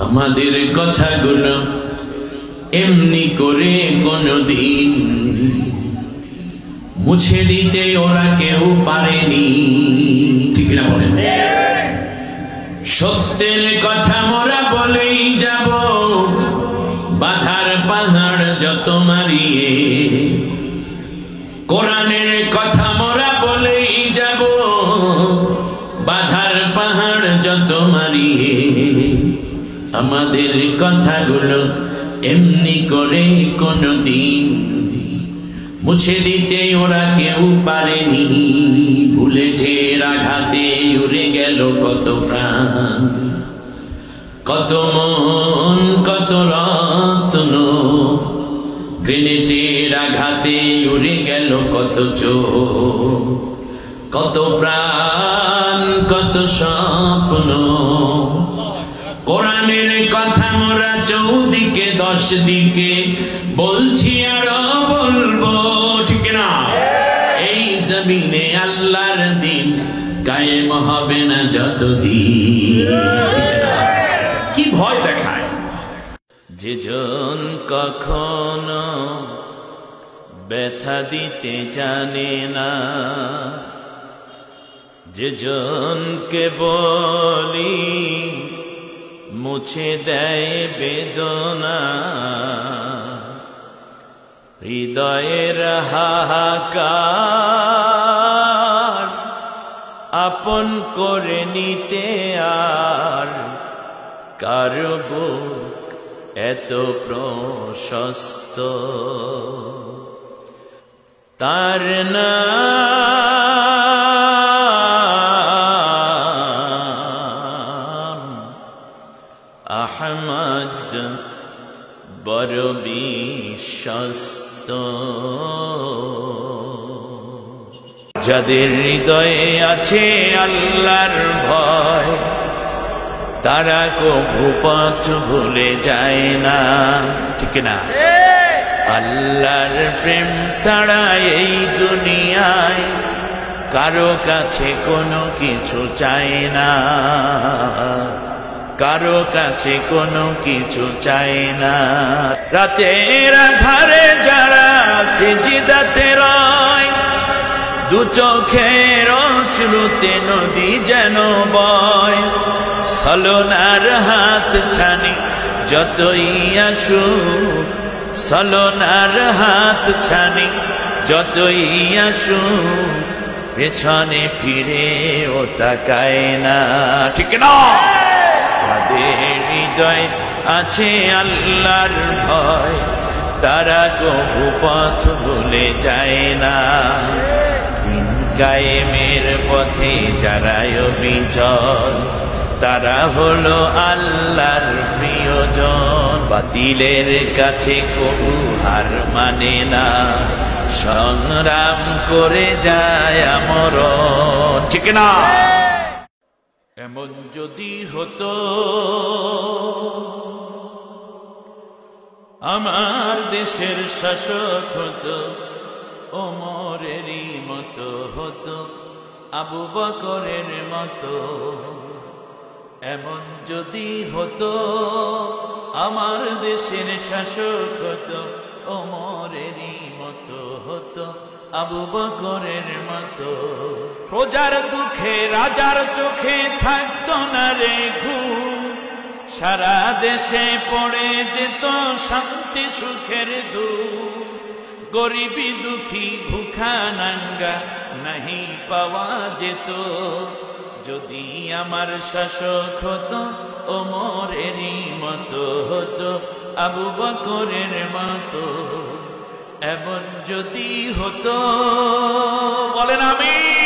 আমাদের কথাগুলো এমনি করে কোনদিন মুছে দিতে ওরা কেউ পারেনি, ঠিক না বলেন? সত্যের কথা মোরা বলেই যাব, বাধার পাহাড় যত মারিয়ে। কোরআনের কথা মোরা বলেই যাব, বাধার পাহাড় যত মারিয়ে। আমাদের কথাগুলো এমনি করে কোনদিন মুছে দিতে ওরা কেউ পারেনি। বুলেটের আঘাতে উড়ে গেল কত প্রাণ, কত মন, কত রত্ন। গ্রেনেডের আঘাতে উড়ে গেল কত চোখ, কত প্রাণ, কত স্বপ্ন। কোরআনের কথা মোরা চৌদিকে 10 দিকে বলছি আরো বলবো, ঠিক না? এই জমিনে আল্লাহর দিন কায়েম হবে না যতদিন, ঠিক না? কি ভয় দেখায় যেজন কখনো ব্যথা দিতে জানে না, যেজনকে বলি মুছে দেয় বেদনা। হৃদয়ের হাহাকার আপন করে নিতে আর কারো বুক এত প্রশস্ত। তার নাম আহমদ, বড় বিশ্বস্ত। যাদের হৃদয়ে আছে আল্লাহর ভয়, তারা কবু পথ ভুলে যায় না, ঠিক না? আল্লাহর প্রেম ছাড়া এই দুনিয়ায় কারো কাছে কোনো কিছু চায় না, কারো কাছে কোনো কিছু চায় না। রাতের আধারে যারা সিজদাতে রয়, দু চোখের অশ্রুতে নদী যেন বয়। ছলনার হাত ছানি যতই আসুক, ছলনার হাত ছানি যতই আসুক, পেছনে ফিরে ও তাকায় না, ঠিক না? যাদের হৃদয় আছে আল্লাহর ভয়, তারা কবু পথ ভুলে যায় না। দিন কায়েমের পথে যারা অবিচল, তারা হলো আল্লাহর প্রিয়জন। বাতিলের কাছে কবু হার মানে না, সংগ্রাম করে যায় আমরণ, ঠিক না? এমন যদি হতো আমার দেশের শাসক হতো, ওমরেরই মতো হতো, আবু বকরের মতো। এমন যদি হতো আমার দেশের শাসক হতো, ওমরেরই মতো হতো, আবু বকরের মতো। প্রজার দুঃখে রাজার চোখে থাকতো না রে ঘুম, সারা দেশে পড়ে যেত শান্তি সুখের ধূপ। গরিবী দুঃখী ভুখা নাঙ্গা নাহি পাওয়া যেত, যদি আমার শাসক হতো ওমরেরই মতো হতো, আবু বকরের মতো। এমন যদি হতো, বলেন আমিন।